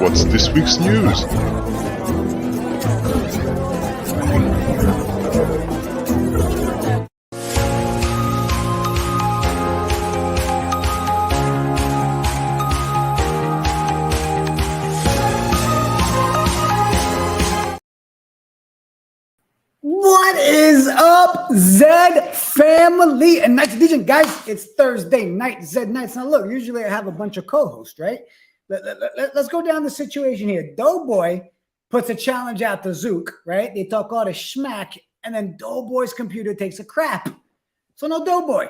What's this week's news? What is up, Zed family and Knights Edition? Guys, it's Thursday night, Zed Knights. Now look, usually I have a bunch of co-hosts, right? Let's go down the situation here. Doughboy puts a challenge out to Zook, right? They talk all the schmack, and then Doughboy's computer takes a crap. So no Doughboy.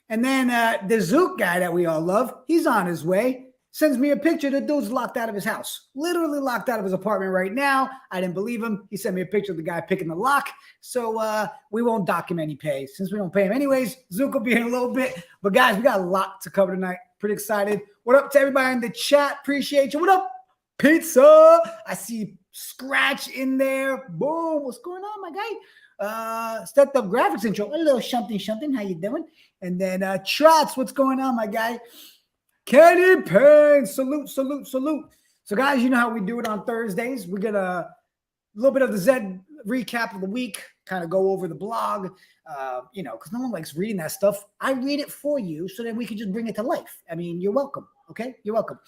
And then the Zook guy that we all love, he's on his way. Sends me a picture. The dude's locked out of his house, literally locked out of his apartment right now. I didn't believe him. He sent me a picture of the guy picking the lock. So we won't dock him any pay since we don't pay him anyways. Zook will be in a little bit. But guys, we got a lot to cover tonight. Pretty excited. What up to everybody in the chat? Appreciate you. What up, Pizza? I see Scratch in there. Boom. What's going on, my guy? Stepped up graphics intro. A little something. How you doing? And then Trots, what's going on, my guy? Kenny Payne, salute. So, guys, you know how we do it on Thursdays. We get a little bit of the Zed recap of the week, kind of go over the blog, because no one likes reading that stuff. I read it for you so that we can just bring it to life. I mean, you're welcome, okay? You're welcome.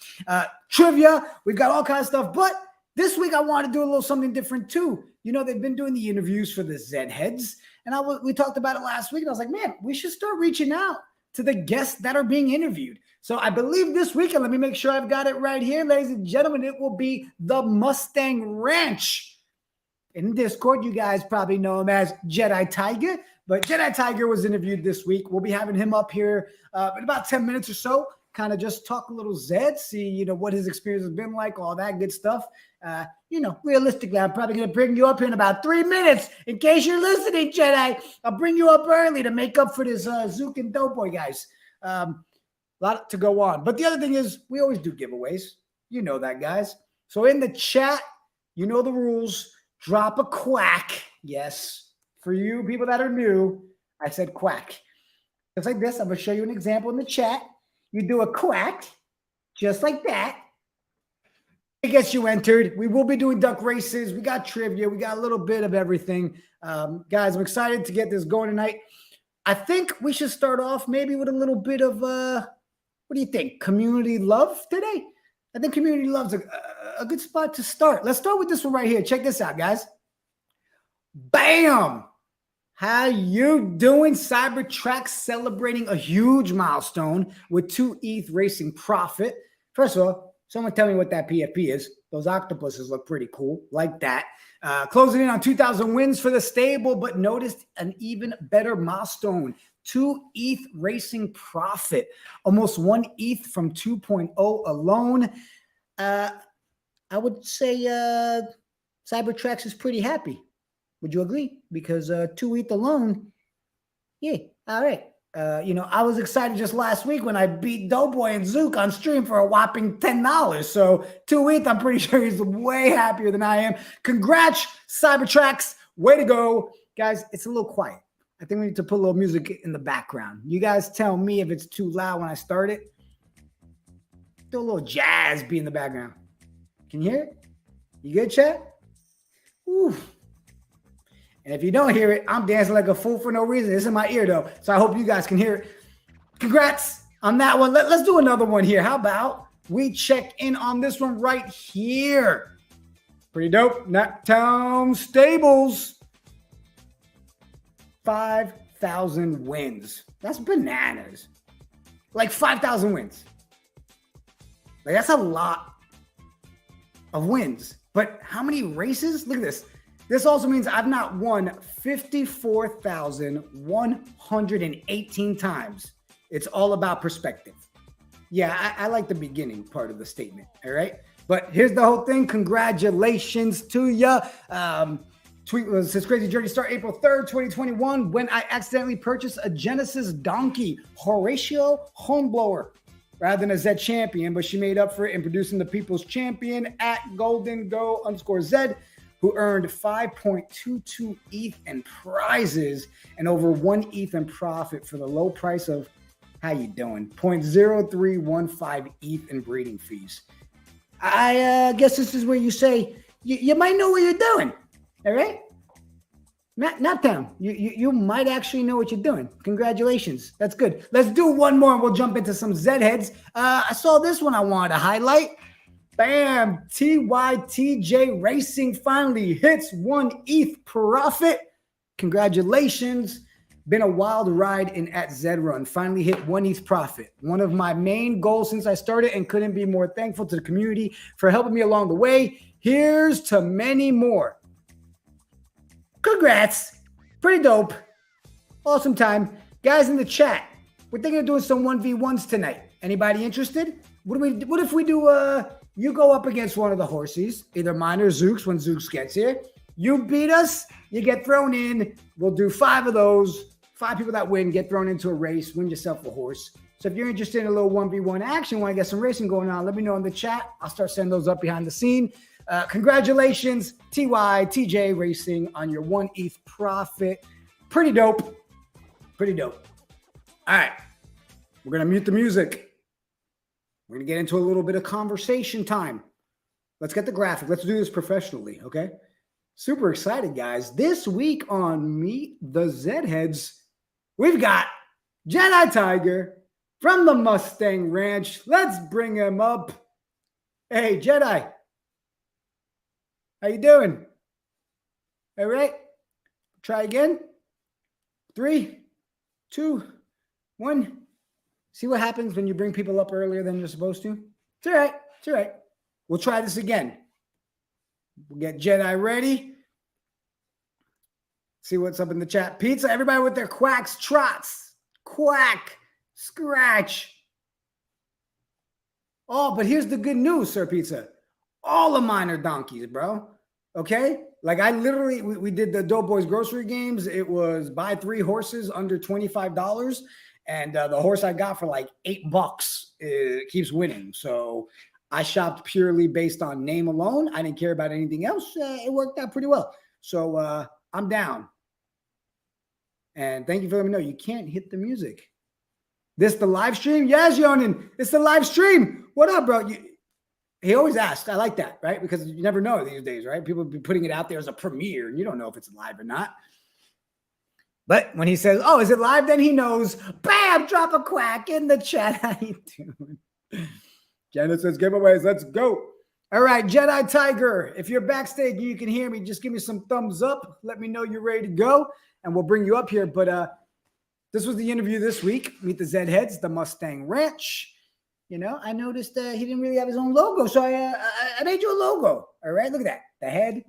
Trivia, we've got all kinds of stuff, but this week I want to do a little something different too. You know, they've been doing the interviews for the Zed heads, and we talked about it last week, and I was like, man, we should start reaching out to the guests that are being interviewed. So I believe this weekend, let me make sure I've got it right here, ladies and gentlemen, it will be the Mustang Ranch. In Discord, you guys probably know him as Jedi Tiger, but Jedi Tiger was interviewed this week. We'll be having him up here in about 10 minutes or so, kind of just talk a little Zed, see, what his experience has been like, all that good stuff. Realistically, I'm probably going to bring you up here in about 3 minutes. In case you're listening, Jedi, I'll bring you up early to make up for this Zook and Doughboy guys. A lot to go on. But the other thing is, we always do giveaways. You know that, guys. So in the chat, you know the rules. Drop a quack. Yes. For you people that are new, I said quack. Just like this. I'm going to show you an example in the chat. You do a quack, just like that. It gets you entered. We will be doing duck races. We got trivia. We got a little bit of everything. Guys, I'm excited to get this going tonight. I think we should start off maybe with a little bit of, what do you think? Community love today? I think community love's a good spot to start. Let's start with this one right here. Check this out, guys. Bam! How you doing? Cybertruck celebrating a huge milestone with 2 ETH racing profit. First of all, someone tell me what that PFP is. Those octopuses look pretty cool. Like that. Closing in on 2,000 wins for the stable, but noticed an even better milestone. 2 ETH racing profit. Almost 1 ETH from 2.0 alone. I would say Cybertruck is pretty happy. Would you agree? Because 2 ETH alone, yeah, all right. I was excited just last week when I beat Doughboy and Zook on stream for a whopping $10. So 2 ETH, I'm pretty sure he's way happier than I am. Congrats, Cybertruck. Way to go. Guys, it's a little quiet. I think we need to put a little music in the background. You guys tell me if it's too loud when I start it. Do a little jazz beat in the background. Can you hear it? You good, chat? Ooh. And if you don't hear it, I'm dancing like a fool for no reason. It's in my ear, though. So I hope you guys can hear it. Congrats on that one. Let's do another one here. How about we check in on this one right here? Pretty dope. Naptown Stables. 5,000 wins. That's bananas. Like 5,000 wins. Like that's a lot of wins. But how many races? Look at this. This also means I've not won 54,118 times. It's all about perspective. Yeah, I like the beginning part of the statement. All right. But here's the whole thing. Congratulations to you. Tweet was his crazy journey start April 3rd, 2021, when I accidentally purchased a Genesis donkey, Horatio Homeblower, rather than a Zed champion, but she made up for it in producing the people's champion at GoldenGo_Zed, who earned 5.22 ETH in prizes and over 1 ETH in profit for the low price of, how you doing, 0.0315 ETH in breeding fees. I guess this is where you say you might know what you're doing. All right? Not them. You might actually know what you're doing. Congratulations. That's good. Let's do one more and we'll jump into some Zed heads. I saw this one I wanted to highlight. Bam! TYTJ Racing finally hits 1 ETH profit. Congratulations. Been a wild ride in at Zed Run. Finally hit 1 ETH profit. One of my main goals since I started, and couldn't be more thankful to the community for helping me along the way. Here's to many more. Congrats. Pretty dope. Awesome time. Guys in the chat, we're thinking of doing some 1v1s tonight. Anybody interested? What if we do you go up against one of the horses, either mine or Zook's when Zook's gets here. You beat us, you get thrown in. We'll do 5 of those. 5 people that win get thrown into a race, win yourself a horse. So if you're interested in a little 1v1 action, want to get some racing going on, let me know in the chat. I'll start sending those up behind the scene. Congratulations, TYTJ Racing, on your 1 ETH profit. Pretty dope. Pretty dope. All right. We're going to mute the music. We're going to get into a little bit of conversation time. Let's get the graphic. Let's do this professionally, okay? Super excited, guys. This week on Meet the Zed Heads, we've got Jedi Tiger from the Mustang Ranch. Let's bring him up. Hey, Jedi. How you doing? All right. Try again. 3, 2, 1. See what happens when you bring people up earlier than you're supposed to? It's all right. It's all right. We'll try this again. We'll get Jedi ready. See what's up in the chat. Pizza, everybody with their quacks, trots, quack, scratch. Oh, but here's the good news, Sir Pizza. All of mine are donkeys, bro. Okay? Like I literally, we did the Dope Boys grocery games. It was buy 3 horses under $25. And the horse I got for like $8 keeps winning. So I shopped purely based on name alone. I didn't care about anything else. It worked out pretty well. So I'm down. And thank you for letting me know. You can't hit the music. This the live stream? Yes, Yonin. It's the live stream. What up, bro? He always asks. I like that, right? Because you never know these days, right? People be putting it out there as a premiere, and you don't know if it's live or not. But when he says, oh, is it live? Then he knows. Bam! Drop a quack in the chat. How you doing? Janet says, giveaways. Let's go. All right, Jedi Tiger. If you're backstage and you can hear me, just give me some thumbs up. Let me know you're ready to go, and we'll bring you up here. But this was the interview this week. Meet the Zed Heads, the Mustang Ranch. You know, I noticed he didn't really have his own logo, so I made you a logo. All right, look at that. The head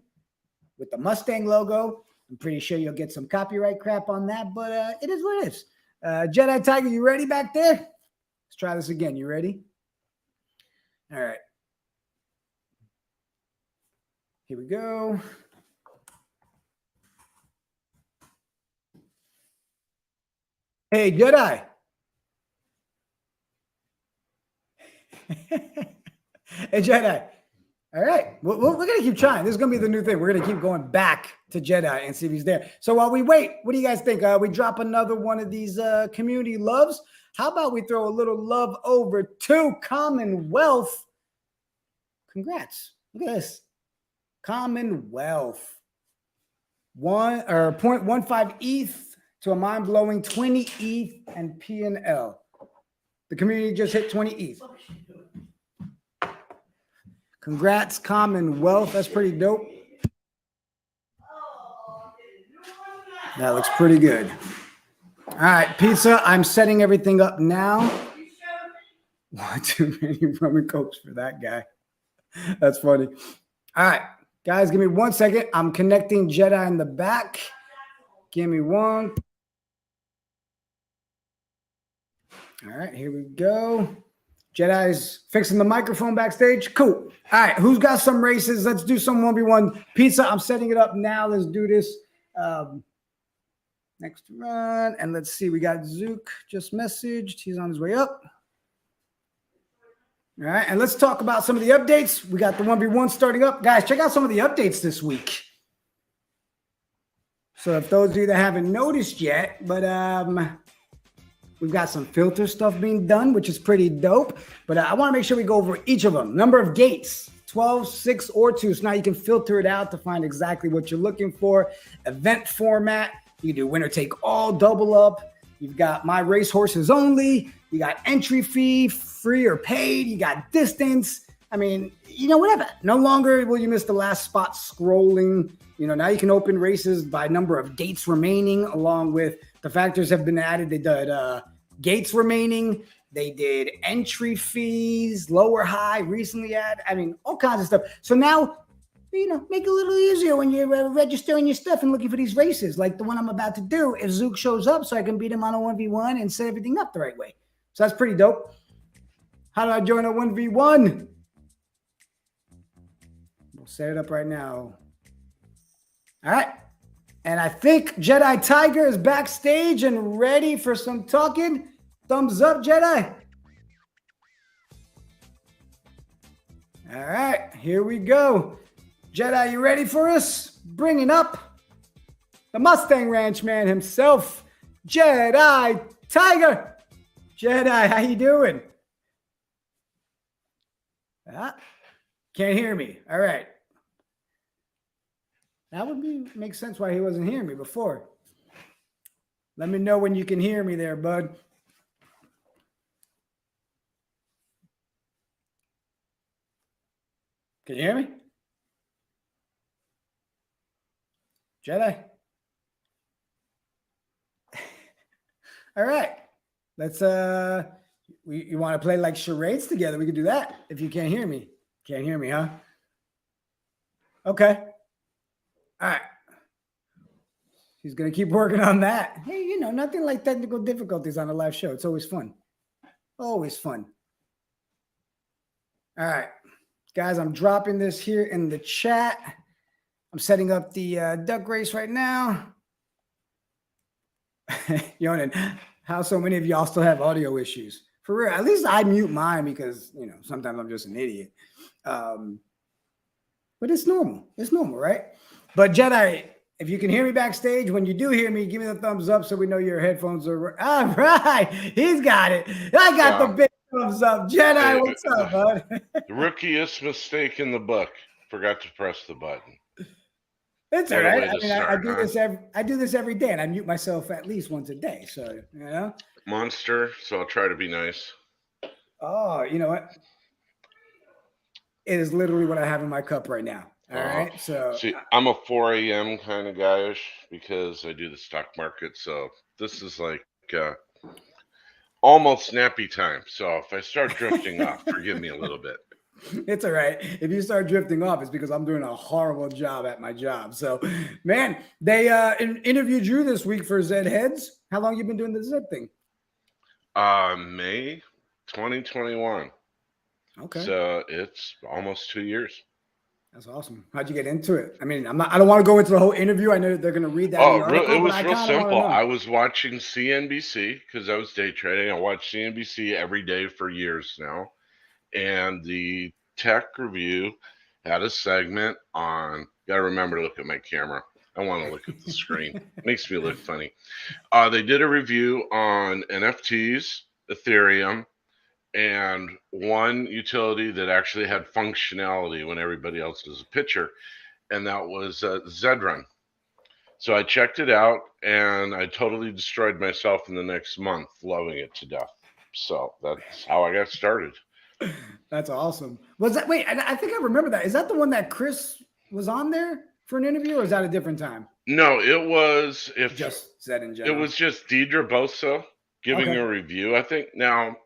with the Mustang logo. I'm pretty sure you'll get some copyright crap on that, but it is what it is. Jedi Tiger, you ready back there? Let's try this again. You ready? All right. Here we go. Hey, Jedi. Hey, Jedi. All right. We're going to keep trying. This is going to be the new thing. We're going to keep going back to Jedi and see if he's there. So while we wait, what do you guys think? We drop another one of these community loves. How about we throw a little love over to Commonwealth? Congrats. Look at this. Commonwealth. 0.15 ETH to a mind-blowing 20 ETH and P&L. The community just hit 20 ETH. Congrats, Commonwealth. That's pretty dope. That looks pretty good. All right, pizza. I'm setting everything up now. One too many rum and cokes for that guy. That's funny. All right, guys, give me 1 second. I'm connecting Jedi in the back. Give me one. All right, here we go. Jedi's fixing the microphone backstage. Cool. All right, who's got some races? Let's do some 1v1. Pizza, I'm setting it up now. Let's do this. Next run. And let's see. We got Zook just messaged. He's on his way up. All right, and let's talk about some of the updates. We got the 1v1 starting up. Guys, check out some of the updates this week. So if those of you that haven't noticed yet, but We've got some filter stuff being done, which is pretty dope. But I want to make sure we go over each of them. Number of gates, 12, 6, or 2. So now you can filter it out to find exactly what you're looking for. Event format, you do winner take all, double up. You've got my racehorses only. You got entry fee, free or paid. You got distance. I mean, whatever. No longer will you miss the last spot scrolling. Now you can open races by number of gates remaining, along with the factors have been added. They did gates remaining. They did entry fees, lower, high, recently added. I mean, all kinds of stuff. So now, make it a little easier when you're registering your stuff and looking for these races, like the one I'm about to do. If Zook shows up, so I can beat him on a 1v1 and set everything up the right way. So that's pretty dope. How do I join a 1v1? We'll set it up right now. All right. And I think Jedi Tiger is backstage and ready for some talking. Thumbs up, Jedi. All right, here we go. Jedi, you ready for us? Bringing up the Mustang Ranch man himself, Jedi Tiger. Jedi, how you doing? Can't hear me. All right. That would make sense why he wasn't hearing me before. Let me know when you can hear me there, bud. Can you hear me? Jedi? All right. Let's, you want to play like charades together? We could do that if you can't hear me. Can't hear me, huh? Okay. All right. He's going to keep working on that. Hey, nothing like technical difficulties on a live show. It's always fun. Always fun. All right. Guys, I'm dropping this here in the chat. I'm setting up the duck race right now. Yonan, how so many of y'all still have audio issues? For real, at least I mute mine because, sometimes I'm just an idiot. But it's normal. It's normal, right? But Jedi, if you can hear me backstage, when you do hear me, give me the thumbs up so we know your headphones are. All right. He's got it. I got the big thumbs up. Jedi, what's up, bud? The rookiest mistake in the book. Forgot to press the button. It's all right. I do this every day, and I mute myself at least once a day. So, Monster, so I'll try to be nice. Oh, you know what? It is literally what I have in my cup right now. All right. So see, I'm a 4 a.m. kind of guyish because I do the stock market. So this is like almost snappy time. So if I start drifting off, forgive me a little bit. It's all right. If you start drifting off, it's because I'm doing a horrible job at my job. So, man, they interviewed you this week for ZED Heads. How long you been doing the ZED thing? May 2021. Okay. So it's almost 2 years. That's awesome. How'd you get into it? I mean, I don't want to go into the whole interview. I know they're going to read that. It was real simple. I was watching CNBC because I was day trading. I watched CNBC every day for years now. And the Tech Review had a segment on, gotta remember to look at my camera. I want to look at the screen. Makes me look funny. They did a review on NFTs, Ethereum, and one utility that actually had functionality when everybody else was a pitcher, and that was ZED Run. So I checked it out, and I totally destroyed myself in the next month, loving it to death. So that's how I got started. That's awesome. Was that, wait, I think I remember that. Is that the one that Chris was on there for an interview, or is that a different time? No, it was just ZED in general. It was just Deidre Bosa giving a review. I think now,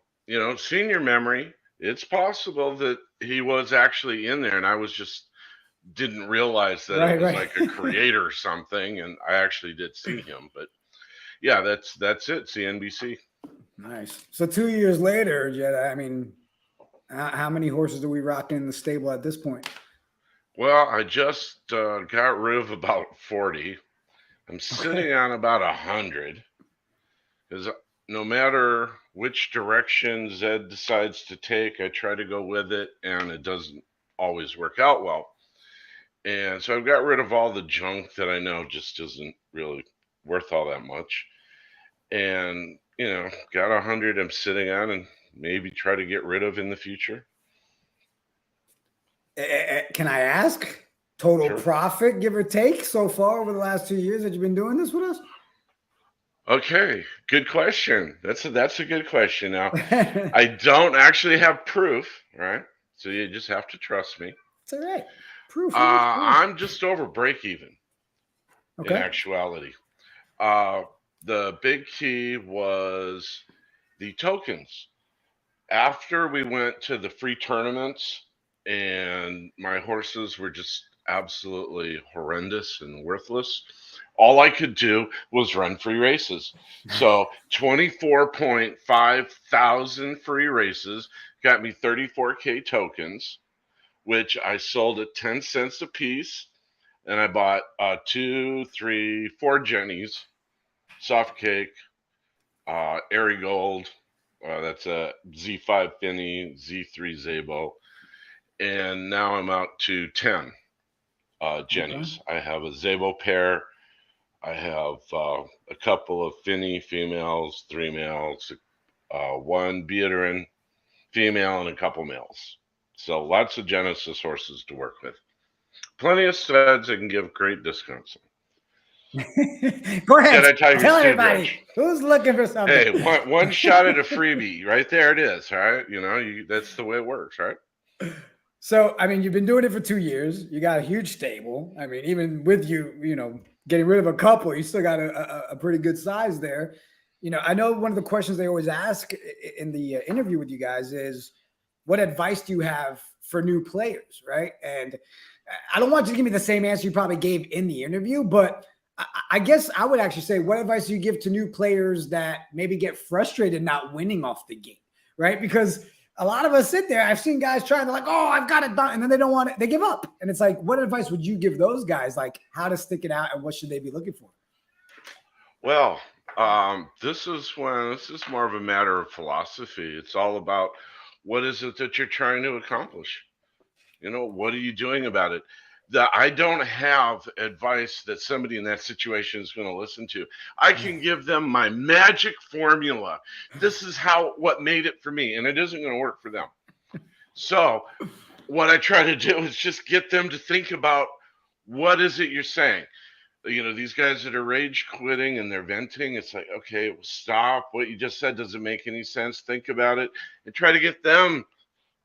senior memory, it's possible that he was actually in there and I was just didn't realize that it was like a creator or something, and I actually did see him. But yeah, that's it, CNBC. Nice. So 2 years later, Jedi, I mean, how many horses are we rocking in the stable at this point? Well, I just got rid of about 40. I'm sitting on about 100 because no matter which direction ZED decides to take, I try to go with it, and it doesn't always work out well. And so I've got rid of all the junk that I know just isn't really worth all that much. And got 100 I'm sitting on and maybe try to get rid of in the future. Can I ask total Sure. profit, give or take, so far over the last 2 years that you've been doing this with us? Okay, good question. That's a good question. Now, I don't actually have proof, right? So you just have to trust me. It's all right. Proof is proof. I'm just over break even in Okay. actuality. Uh, the big key was the tokens. After we went to the free tournaments and my horses were just absolutely horrendous and worthless, all I could do was run free races. So 24.5 thousand free races got me 34K tokens, which I sold at 10 cents a piece. And I bought two, three, four Jennies, soft cake, Airy Gold. That's a Z5 Finney, Z3 Zabo. And now I'm out to 10 Okay. Jennies. I have a Zabo pair. I have a couple of Finney females, three males, one Beaterin female, and a couple males. So lots of Genesis horses to work with. Plenty of studs I can give great discounts. Go ahead. Jedi Tigers Tell do everybody grudge. who's looking for something. Hey, one shot at a freebie, right there it is. All right, that's the way it works, right? So, I mean, you've been doing it for 2 years. You got a huge stable. I mean, even with getting rid of a couple, you still got a pretty good size there. I know one of the questions they always ask in the interview with you guys is, what advice do you have for new players, right? And I don't want you to give me the same answer you probably gave in the interview, but I guess I would actually say, what advice do you give to new players that maybe get frustrated not winning off the gate, right? Because a lot of us sit there. I've seen guys try. They're like, "Oh, I've got it done," and then they don't want it. They give up. And it's like, what advice would you give those guys? Like, how to stick it out, and what should they be looking for? Well, this is more of a matter of philosophy. It's all about what is it that you're trying to accomplish. What are you doing about it? I don't have advice that somebody in that situation is going to listen to. I can give them my magic formula. This is what made it for me, and it isn't going to work for them. So, what I try to do is just get them to think about what is it you're saying. These guys that are rage quitting and they're venting, it's like, okay, stop. What you just said doesn't make any sense. Think about it and try to get them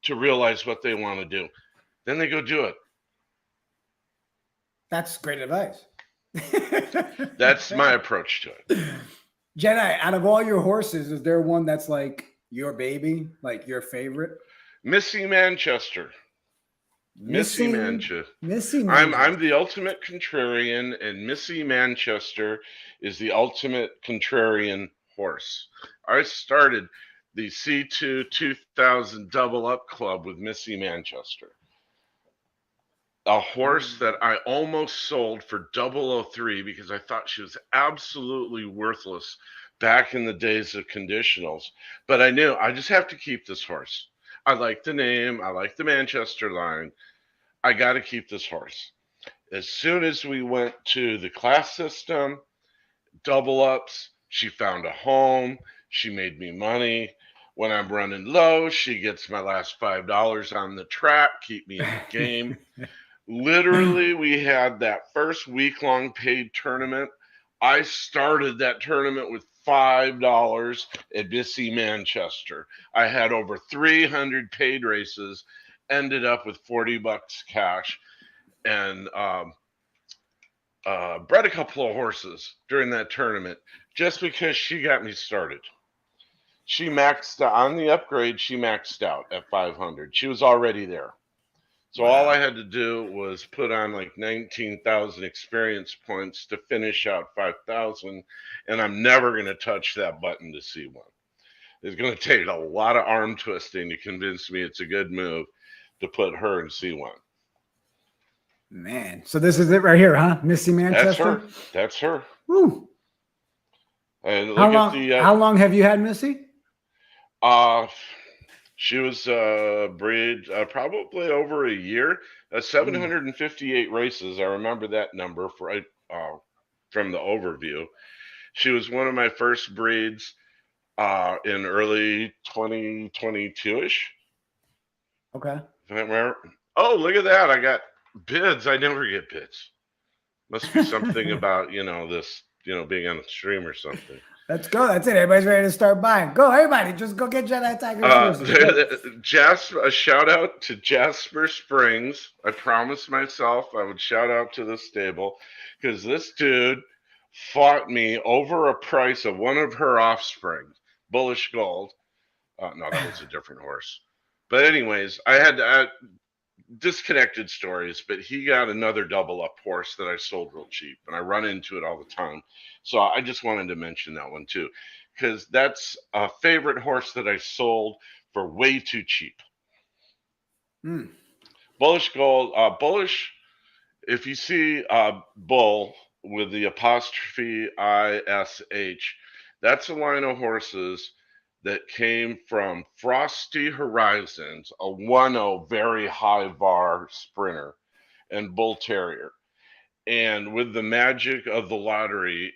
to realize what they want to do. Then they go do it. That's great advice. That's my approach to it. Jedi, out of all your horses, is there one that's like your baby, like your favorite? Missy Manchester. Missy Manchester. Missy Manchester. I'm the ultimate contrarian, and Missy Manchester is the ultimate contrarian horse. I started the C2 2000 Double Up Club with Missy Manchester. A horse that I almost sold for 003 because I thought she was absolutely worthless back in the days of conditionals. But I knew I just have to keep this horse. I like the name. I like the Manchester line. I got to keep this horse. As soon as we went to the class system, double ups, she found a home. She made me money. When I'm running low, she gets my last $5 on the track, keep me in the game. Literally, we had that first week-long paid tournament. I started that tournament with $5 at Missy Manchester. I had over 300 paid races, ended up with $40 cash, and bred a couple of horses during that tournament just because she got me started. She maxed out on the upgrade. She maxed out at 500. She was already there. So all I had to do was put on like 19,000 experience points to finish out 5,000, and I'm never going to touch that button to see one. It's going to take a lot of arm twisting to convince me it's a good move to put her in C1. Man, so this is it right here, huh? Missy Manchester? That's her. Woo. And look at the how long have you had Missy? She was breed probably over a year. 758 races. I remember that number from the overview. She was one of my first breeds. in early 2022-ish. Okay. If I remember. Oh, look at that. I got bids. I never get bids. Must be something about, this, being on the stream or something. Let's go. That's it. Everybody's ready to start buying. Go, everybody. Just go get Jedi Tigers horses. A shout out to Jasper Springs. I promised myself I would shout out to this stable because this dude fought me over a price of one of her offspring, Bullish Gold. No, that was a different horse. But anyways, I had disconnected stories, but he got another double up horse that I sold real cheap, and I run into it all the time. So I just wanted to mention that one too, because that's a favorite horse that I sold for way too cheap. Bullish Gold, Bullish. If you see Bull with the apostrophe ISH, that's a line of horses that came from Frosty Horizons, a 1-0 very high bar sprinter and bull terrier. And with the magic of the lottery,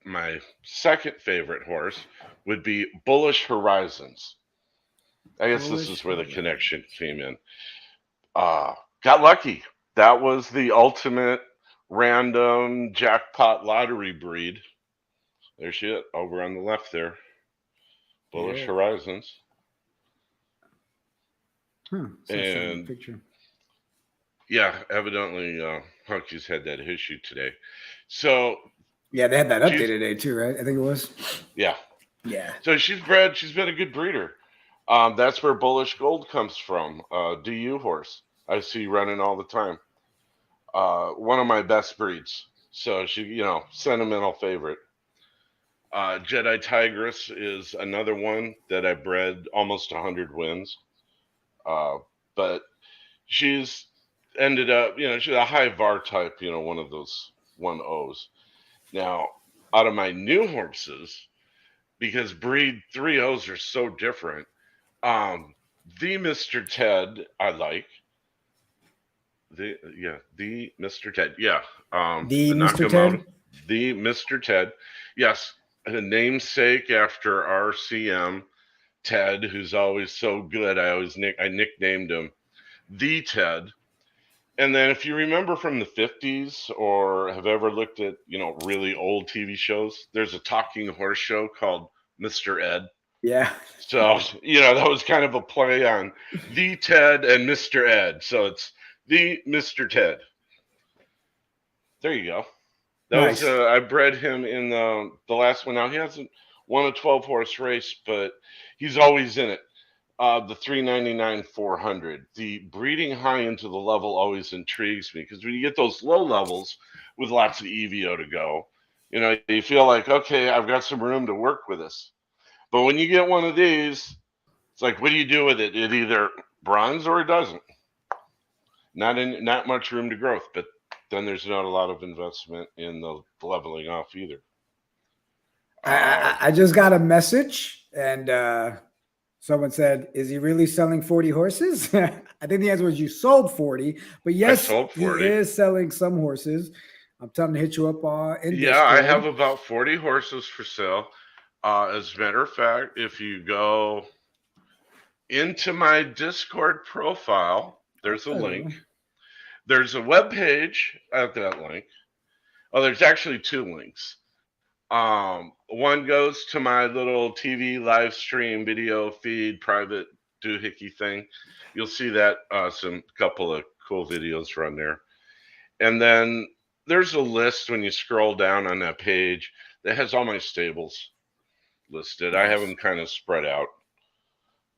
my second favorite horse would be Bullish Horizons. I guess this is where the connection came in. Got lucky. That was the ultimate random jackpot lottery breed. There's she over on the left there. Bullish Horizons. And picture. Yeah, evidently Hunky's had that issue today. So yeah, they had that update today too, right? I think it was. Yeah. Yeah. So she's been a good breeder. That's where Bullish Gold comes from. DU horse I see running all the time. One of my best breeds. So she, sentimental favorite. Jedi Tigress is another one that I bred almost 100 wins. But she's ended up, she's a high VAR type, one of those 1-0s. Now, out of my new horses, because breed 3-0s are so different, the Mr. Ted I like. The Mr. Ted. Yeah. The Mr. Ted? The Mr. Ted. Yes. A namesake after RCM Ted, who's always so good. I nicknamed him the Ted. And then if you remember from the 50s or have ever looked at, really old TV shows, there's a talking horse show called Mr. Ed. Yeah. So, that was kind of a play on the Ted and Mr. Ed. So it's the Mr. Ted. There you go. That was I bred him in the last one. Now he hasn't won a 12-horse race, but he's always in it. The 399 400. The breeding high into the level always intrigues me because when you get those low levels with lots of EVO to go, you feel like, okay, I've got some room to work with this. But when you get one of these, it's like, what do you do with it? It either bronze or it doesn't. Not much room to growth, but then there's not a lot of investment in the leveling off either. I just got a message and someone said, is he really selling 40 horses? I think the answer was you sold 40, but yes, he is selling some horses. I'm telling him to hit you up in Discord. I have about 40 horses for sale. As a matter of fact, if you go into my Discord profile, there's a link. There's a web page at that link. Oh, there's actually two links. One goes to my little TV live stream video feed private doohickey thing. You'll see that some couple of cool videos run there. And then there's a list when you scroll down on that page that has all my stables listed. Nice. I have them kind of spread out.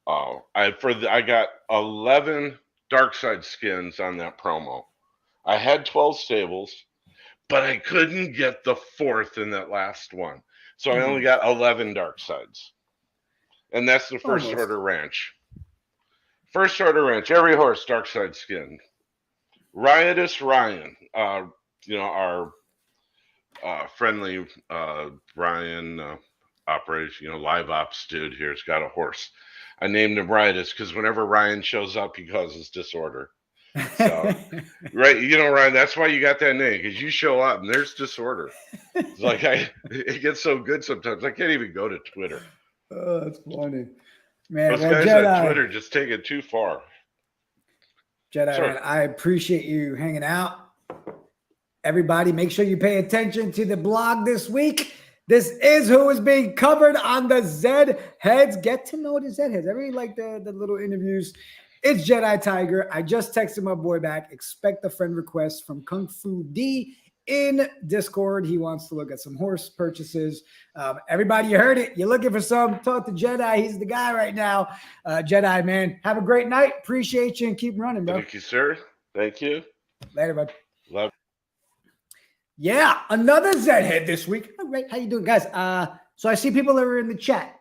I got 11 dark side skins on that promo. I had 12 stables, but I couldn't get the 4th in that last one. So I only got 11 dark sides. And that's the first order ranch. First order ranch, every horse dark side skin. Riotous Ryan, our friendly Ryan operation, live ops dude here has got a horse. I named him Riotous because whenever Ryan shows up, he causes disorder. So, right, Ryan, that's why you got that name, because you show up and there's disorder. It's like it gets so good sometimes I can't even go to Twitter. Oh, that's funny, man. Those Well, guys Jedi, on Twitter just take it too far. Man, I appreciate you hanging out. Everybody, make sure you pay attention to the blog this week. This is who is being covered on the Zed Heads. Get to know the Zed Heads. I really like the little interviews. It's Jedi Tiger. I just texted my boy back. Expect a friend request from Kung Fu D in Discord. He wants to look at some horse purchases. Everybody, you heard it. You're looking for some. Talk to Jedi. He's the guy right now. Jedi, man, have a great night. Appreciate you and keep running, bro. Thank you, sir. Thank you. Later, bud. Love. Yeah, another Zed Head this week. All right, how you doing, guys? So I see people that are in the chat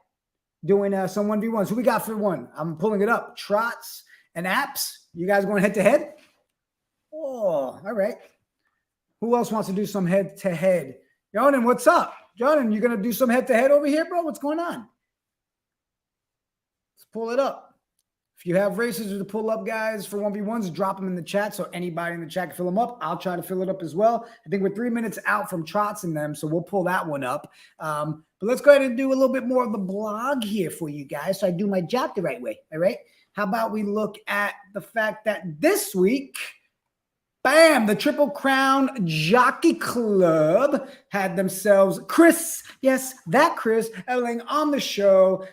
doing some 1v1s. Who we got for one? I'm pulling it up. Trots and Apps. You guys going head-to-head? Oh, all right. Who else wants to do some head-to-head? Jonan, what's up? Jonan, you going to do some head-to-head over here, bro? What's going on? Let's pull it up. If you have races to pull up, guys, for 1v1s, drop them in the chat so anybody in the chat can fill them up. I'll try to fill it up as well. I think we're 3 minutes out from Trots and them, so we'll pull that one up. But let's go ahead and do a little bit more of the blog here for you guys so I do my job the right way, all right? How about we look at the fact that this week, bam, the Triple Crown Jockey Club had themselves Chris, yes, that Chris Elling on the show,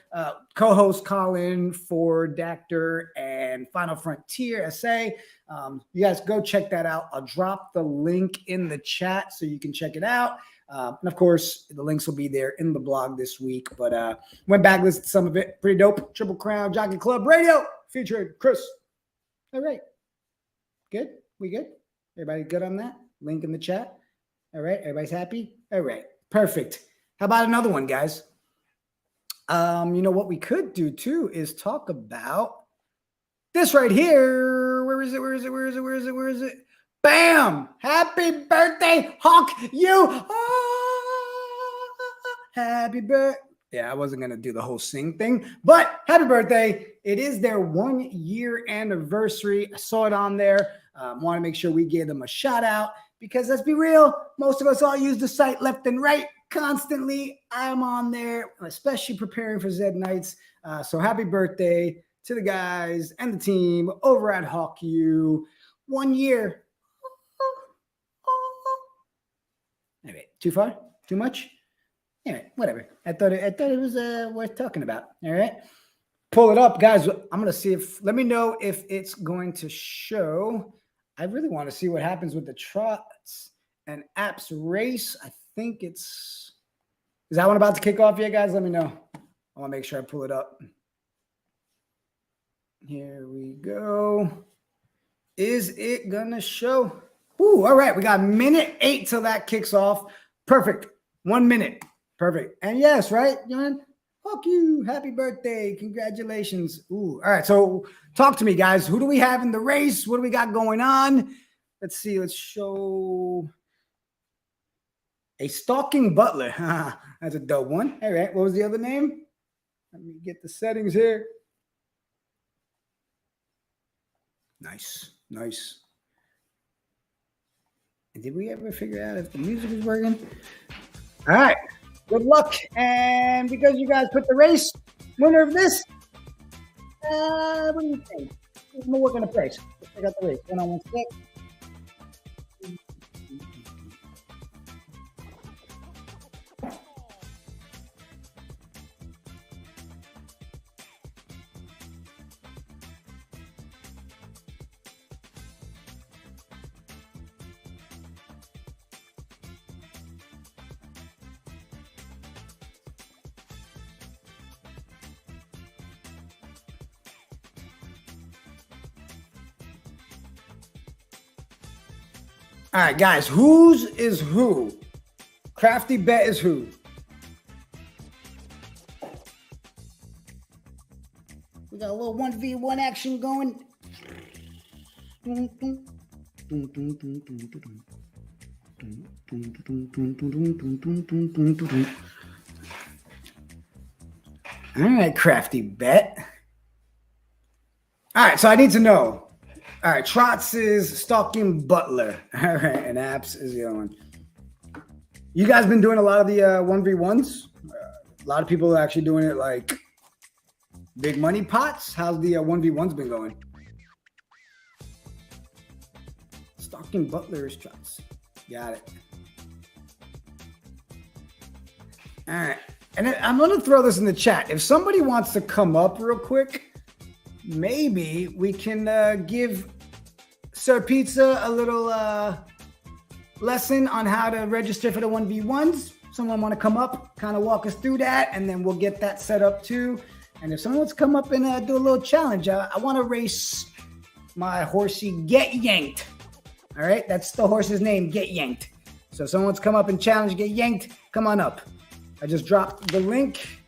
co-host Colin Ford, Dactor, and Final Frontier SA. You guys go check that out. I'll drop the link in the chat so you can check it out. And of course, the links will be there in the blog this week. But went back, listened to some of it. Pretty dope. Triple Crown Jockey Club Radio featuring Chris. All right. Good? We good? Everybody good on that? Link in the chat. All right. Everybody's happy? All right. Perfect. How about another one, guys? You know what we could do too is talk about this right here. Where is it? Where is it? Where is it? Where is it? Where is it? Bam! Happy birthday, Hawk! You! Happy birthday. Yeah, I wasn't going to do the whole sing thing, but happy birthday. It is their 1 year anniversary. I saw it on there. Want to make sure we give them a shout out because let's be real, most of us all use the site left and right constantly. I'm on there, especially preparing for Zed Knights. So happy birthday to the guys and the team over at Hawk U. 1 year. Anyway, too far? Too much? Anyway, whatever. I thought it was worth talking about. All right. Pull it up, guys. I'm going to see if, let me know if it's going to show. I really want to see what happens with the Trots and Apps race. I think is that one about to kick off yet, guys? Let me know. I want to make sure I pull it up. Here we go. Is it going to show? Ooh, all right. We got minute 8 till that kicks off. Perfect. 1 minute. Perfect. And yes, right, John? Fuck you. Happy birthday. Congratulations. Ooh. All right. So talk to me, guys. Who do we have in the race? What do we got going on? Let's see. Let's show a stalking butler. That's a dope one. All right. What was the other name? Let me get the settings here. Nice. Nice. And did we ever figure out if the music is working? All right. Good luck. And because you guys put the race winner of this, what do you think? We'll work on the price. Let's check out the race. Hold on one sec. All right, guys, whose is who? Crafty Bet is who? We got a little 1v1 action going. All right, Crafty Bet. All right, so I need to know. All right, Trots is stalking Butler. All right, and Apps is the other one. You guys been doing a lot of the 1v1s? A lot of people are actually doing it like big money pots. How's the 1v1s been going? Stalking Butler is Trots. Got it. All right. And I'm going to throw this in the chat. If somebody wants to come up real quick, maybe we can give Sir Pizza a little lesson on how to register for the 1v1s. Someone want to come up, kind of walk us through that, and then we'll get that set up too. And if someone wants to come up and do a little challenge, I want to race my horsey Get Yanked. All right, that's the horse's name, Get Yanked. So if someone wants to come up and challenge Get Yanked, come on up. I just dropped the link.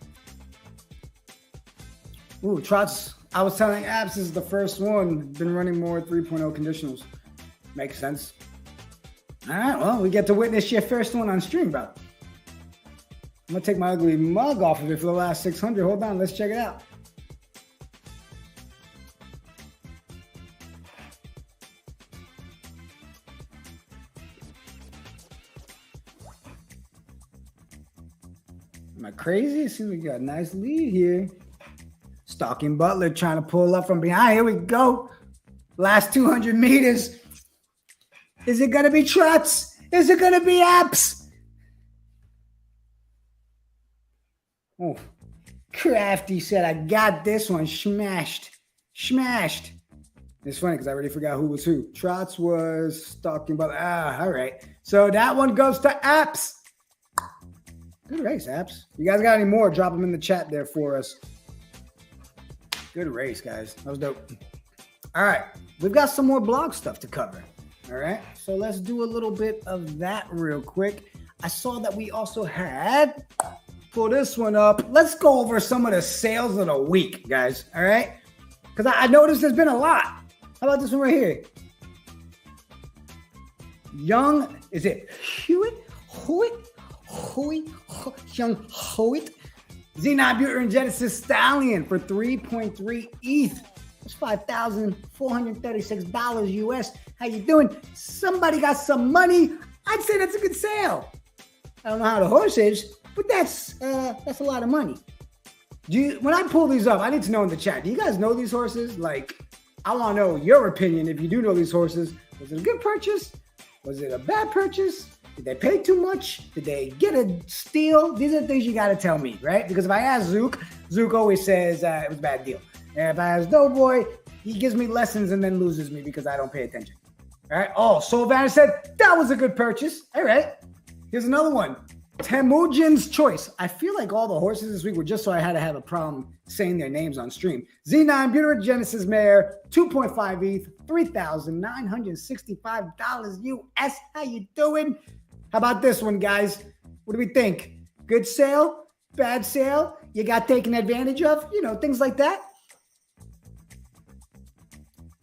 Ooh, Trots. I was telling Apps is the first one. Been running more 3.0 conditionals. Makes sense. All right, well, we get to witness your first one on stream, bro. I'm going to take my ugly mug off of it for the last 600. Hold on, let's check it out. Am I crazy? It seems we got a nice lead here. Stalking Butler trying to pull up from behind. Here we go. Last 200 meters. Is it going to be Trots? Is it going to be Apps? Oh, Crafty said, I got this one. Smashed. Smashed. It's funny because I already forgot who was who. Trots was Stalking Butler. All right. So that one goes to Apps. Good race, Apps. You guys got any more? Drop them in the chat there for us. Good race, guys. That was dope. All right. We've got some more blog stuff to cover. All right. So let's do a little bit of that real quick. I saw that we also had, pull this one up. Let's go over some of the sales of the week, guys. All right. Because I noticed there's been a lot. How about this one right here? Young, is it Hewitt? Young Hoyt. Z9 Buterin Genesis Stallion for 3.3 ETH. That's $5,436 US. How you doing? Somebody got some money. I'd say that's a good sale. I don't know how the horse is, but that's a lot of money. When I pull these up, I need to know in the chat. Do you guys know these horses? Like, I want to know your opinion. If you do know these horses, was it a good purchase? Was it a bad purchase? Did they pay too much? Did they get a steal? These are the things you got to tell me, right? Because if I ask Zook always says it was a bad deal. And if I ask Doughboy, he gives me lessons and then loses me because I don't pay attention. All right. Oh, Soul Vanner said that was a good purchase. All right. Here's another one. Temujin's Choice. I feel like all the horses this week were just so I had to have a problem saying their names on stream. Z9 Buterin Genesis Mare, 2.5 ETH, $3,965 US. How you doing? How about this one, guys? What do we think? Good sale? Bad sale? You got taken advantage of? You know, things like that.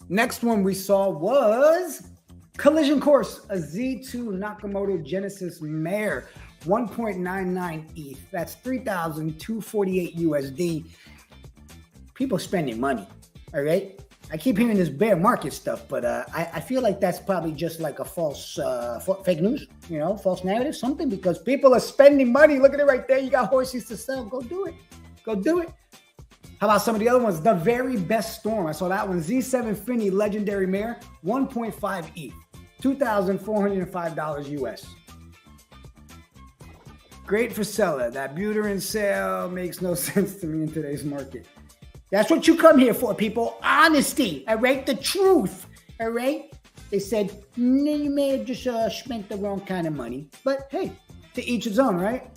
Next one we saw was Collision Course, a Z2 Nakamoto Genesis Mare, 1.99 ETH. That's $3,248 USD. People spending money, all right? I keep hearing this bear market stuff, but I feel like that's probably just like a false fake news, you know, false narrative, something, because people are spending money. Look at it right there. You got horses to sell. Go do it. Go do it. How about some of the other ones? The Very Best Storm. I saw that one. Z7 Finney Legendary Mare, 1.5 ETH, $2,405 US. Great for seller. That Buterin sale makes no sense to me in today's market. That's what you come here for, people. Honesty, all right? The truth, all right? They said, you may have just spent the wrong kind of money. But hey, to each his own, right?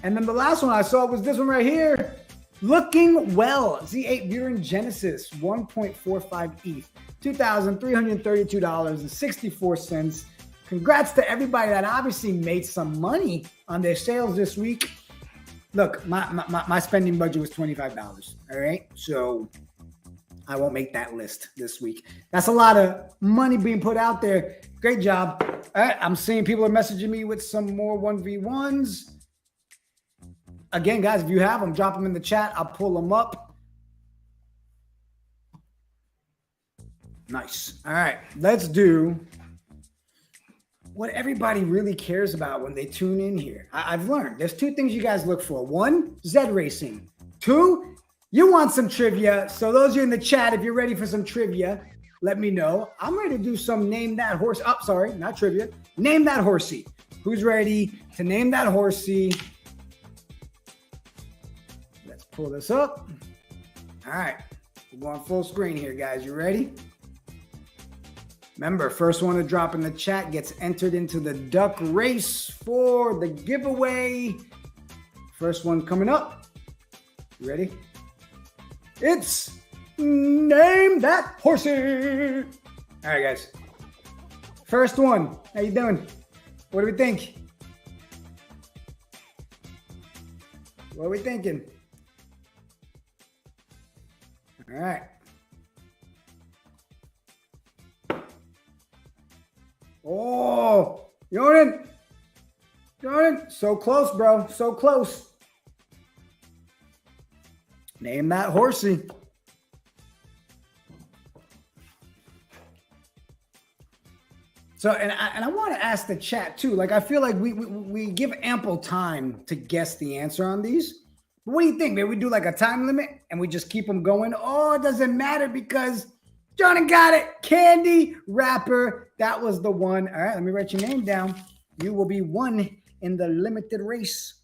And then the last one I saw was this one right here. Looking Well. Z8 Buterin Genesis, 1.45 ETH, $2,332.64. Congrats to everybody that obviously made some money on their sales this week. Look, my spending budget was $25, all right? So I won't make that list this week. That's a lot of money being put out there. Great job. All right, I'm seeing people are messaging me with some more 1v1s. Again, guys, if you have them, drop them in the chat. I'll pull them up. Nice. All right, let's do what everybody really cares about when they tune in here. I've learned there's two things you guys look for. One, Zed Racing. Two, you want some trivia. So those of you in the chat, if you're ready for some trivia, let me know. I'm ready to do some name that horse. Oh, sorry, not trivia. Name that horsey. Who's ready to name that horsey? Let's pull this up. All right, we're going full screen here, guys. You ready? Remember, first one to drop in the chat gets entered into the duck race for the giveaway. First one coming up. You ready? It's Name That Horsey. All right, guys. First one. How you doing? What do we think? What are we thinking? All right. Oh, Jordan, so close, bro, so close. Name that horsey. So, and I want to ask the chat too. Like, I feel like we give ample time to guess the answer on these. But what do you think? Maybe we do like a time limit and we just keep them going. Oh, it doesn't matter because Jordan got it. Candy Wrapper. That was the one. All right, let me write your name down. You will be one in the limited race.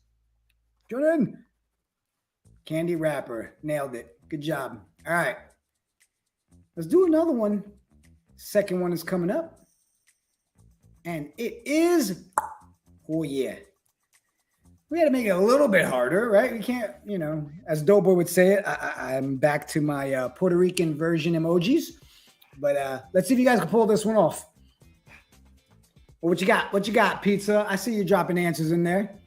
Jordan. Candy Wrapper. Nailed it. Good job. All right. Let's do another one. Second one is coming up. And it is, oh yeah. We got to make it a little bit harder, right? We can't, you know, as Doughboy would say it, I'm back to my Puerto Rican version emojis. But let's see if you guys can pull this one off. Well, what you got? What you got, Pizza? I see you dropping answers in there.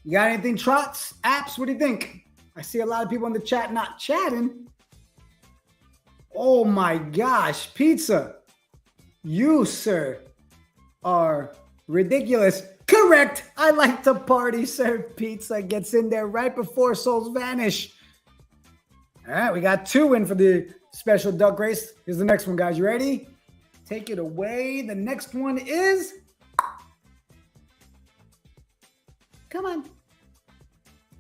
You got anything, Trots? Apps? What do you think? I see a lot of people in the chat not chatting. Oh my gosh, Pizza. You, sir, are ridiculous. Correct. I like to party, sir. Pizza gets in there right before souls vanish. All right, we got two in for the special duck race. Here's the next one, guys. You ready? Take it away. The next one is... Come on.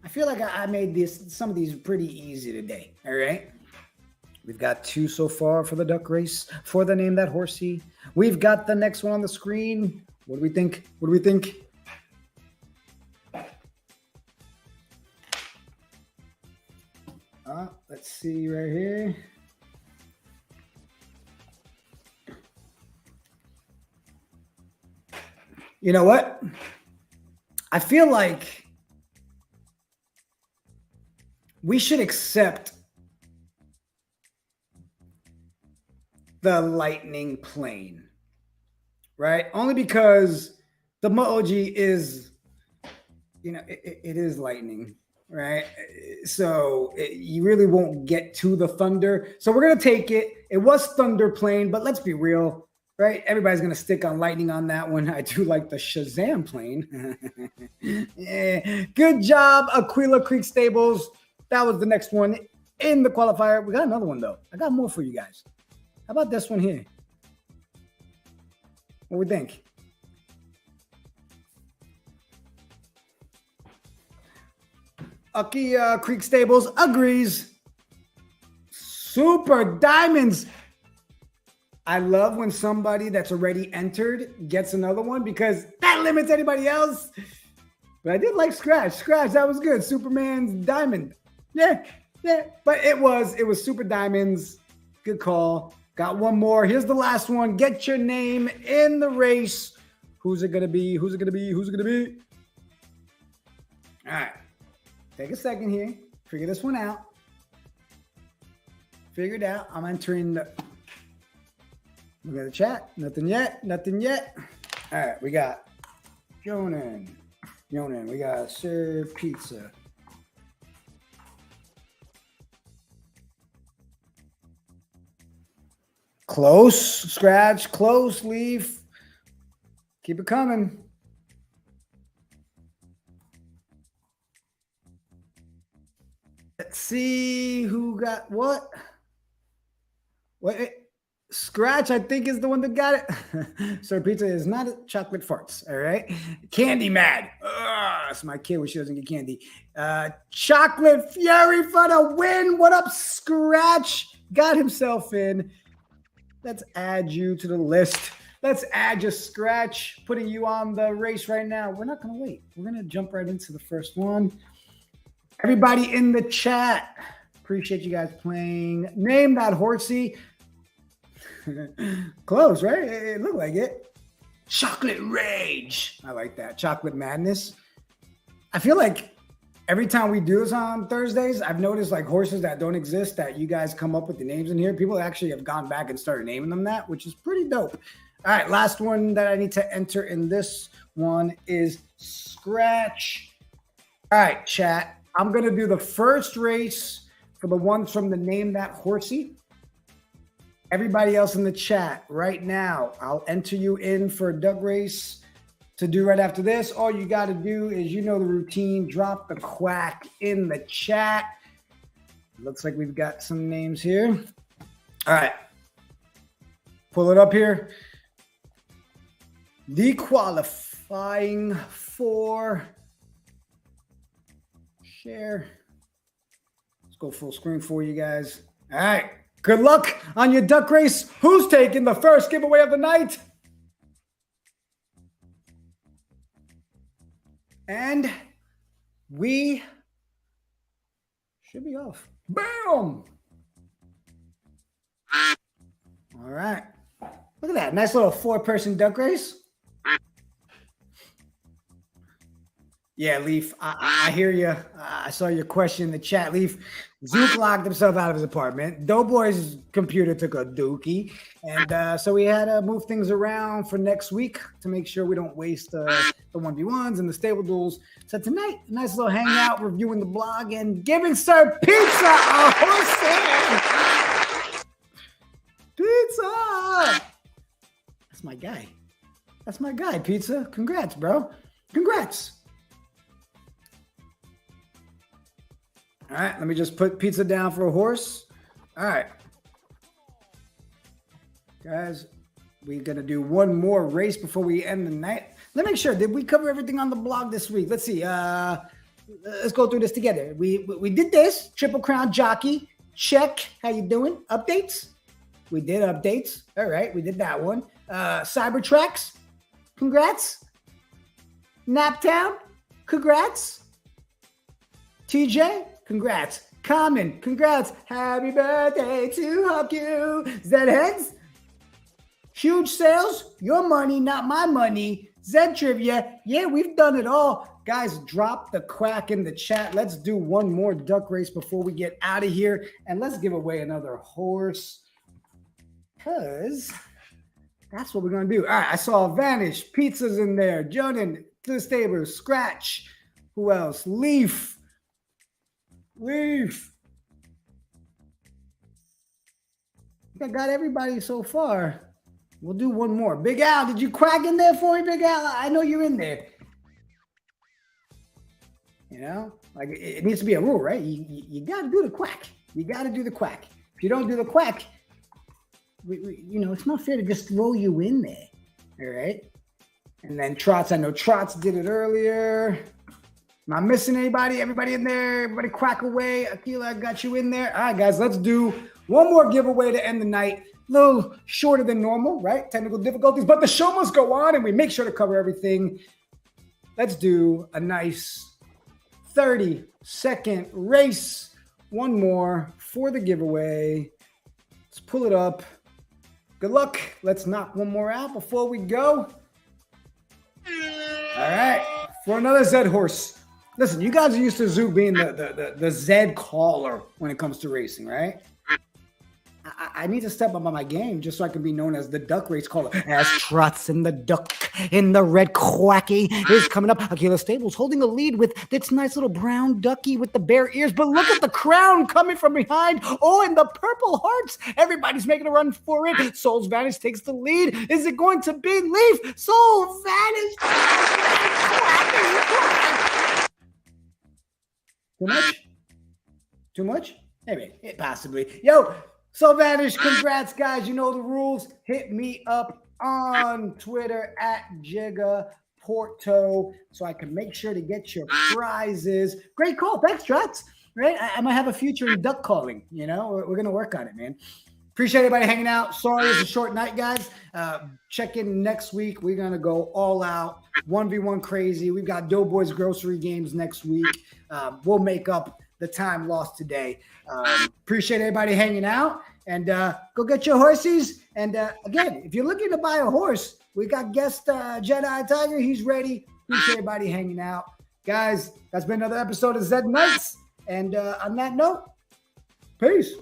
I feel like I made some of these pretty easy today. All right. We've got two so far for the duck race, for the Name That Horsey. We've got the next one on the screen. What do we think? What do we think? Let's see right here. You know what? I feel like we should accept the lightning plane, right? Only because the emoji is, you know, it is lightning, right? So you really won't get to the thunder. So we're going to take it. It was thunder plane, but let's be real, right? Everybody's going to stick on lightning on that one. I do like the Shazam plane. Yeah. Good job, Aquila Creek Stables. That was the next one in the qualifier. We got another one, though. I got more for you guys. How about this one here? What do we think? Aquila Creek Stables agrees. Super Diamonds. I love when somebody that's already entered gets another one because that limits anybody else. But I did like Scratch. Scratch, that was good. Superman's Diamond. Yeah. But it was Super Diamonds. Good call. Got one more. Here's the last one. Get your name in the race. Who's it going to be? Who's it going to be? Who's it going to be? All right. Take a second here. Figure this one out. Figure it out. I'm entering the... Look at the chat. Nothing yet. Nothing yet. All right. We got Jonan. We got Sir Pizza. Close, Scratch, close, Leaf. Keep it coming. Let's see who got what. Wait. Scratch, I think, is the one that got it. Sir Pizza is not chocolate farts. All right. Candy Mad. That's my kid when she doesn't get candy. Chocolate Fury for the win. What up, Scratch? Got himself in. Let's add you to the list. Let's add your Scratch, putting you on the race right now. We're not going to wait. We're going to jump right into the first one. Everybody in the chat, appreciate you guys playing. Name that horsey. Close, right? It looked like it. Chocolate Rage. I like that. Chocolate Madness. I feel like every time we do this on Thursdays, I've noticed like horses that don't exist that you guys come up with the names in here. People actually have gone back and started naming them that, which is pretty dope. All right, last one that I need to enter in this one is Scratch. All right, chat. I'm going to do the first race for the ones from the Name That Horsey. Everybody else in the chat right now, I'll enter you in for a duck race to do right after this. All you got to do is, you know the routine, drop the quack in the chat. Looks like we've got some names here. All right. Pull it up here. Dequalifying for share. Let's go full screen for you guys. All right. Good luck on your duck race. Who's taking the first giveaway of the night? And we should be off. Boom! All right. Look at that. Nice little 4-person duck race. Yeah, Leaf, I hear you. I saw your question in the chat, Leaf. Zook locked himself out of his apartment. Doughboy's computer took a dookie. And so we had to move things around for next week to make sure we don't waste the 1v1s and the stable duels. So tonight, a nice little hangout, reviewing the blog and giving Sir Pizza a horse. Pizza! That's my guy. That's my guy, Pizza. Congrats, bro. Congrats. All right, let me just put Pizza down for a horse. All right. Guys, we're going to do one more race before we end the night. Let me make sure. Did we cover everything on the blog this week? Let's see. Let's go through this together. We did this. Triple Crown Jockey. Check. How you doing? Updates? We did updates. All right, we did that one. Cybertracks. Congrats. Naptown. Congrats. TJ. Congrats. Common, congrats. Happy birthday to Hawk you. Zed Heads. Huge sales. Your money, not my money. Zed Trivia. Yeah, we've done it all. Guys, drop the quack in the chat. Let's do one more duck race before we get out of here. And let's give away another horse. Because that's what we're going to do. All right, I saw Vanish. Pizza's in there. Jonan, to the stable. Scratch. Who else? Leaf. Leaf. I got everybody so far. We'll do one more. Big Al, did you quack in there for me, Big Al? I know you're in there. You know, like it needs to be a rule, right? You got to do the quack. You got to do the quack. If you don't do the quack, you know, it's not fair to just throw you in there. All right. And then Trots, I know Trots did it earlier. Am I missing anybody? Everybody in there? Everybody quack away. Akila, I got you in there. All right, guys, let's do one more giveaway to end the night. A little shorter than normal, right? Technical difficulties, but the show must go on and we make sure to cover everything. Let's do a nice 30-second race. One more for the giveaway. Let's pull it up. Good luck. Let's knock one more out before we go. All right, for another Zed horse. Listen, you guys are used to Zoo being the Zed caller when it comes to racing, right? I need to step up on my game just so I can be known as the duck race caller. As Trots and the duck in the red quacky is coming up. Aquila Stables holding the lead with this nice little brown ducky with the bare ears. But look at the crown coming from behind. Oh, and the purple hearts. Everybody's making a run for it. Soul's Vanish takes the lead. Is it going to be Leaf? Soul Vanish. Too much? Too much? Maybe. Possibly. Yo, So Vanish, congrats, guys. You know the rules. Hit me up on Twitter at Jigga Porto so I can make sure to get your prizes. Great call. Thanks, Trots. Right? I might have a future in duck calling. You know, we're going to work on it, man. Appreciate everybody hanging out. Sorry it's a short night, guys. Check in next week. We're going to go all out, 1v1 crazy. We've got Doughboys grocery games next week. We'll make up the time lost today. Appreciate everybody hanging out. And go get your horses. And again, if you're looking to buy a horse, we got guest Jedi Tiger. He's ready. Appreciate everybody hanging out. Guys, that's been another episode of ZED Knights. And on that note, peace.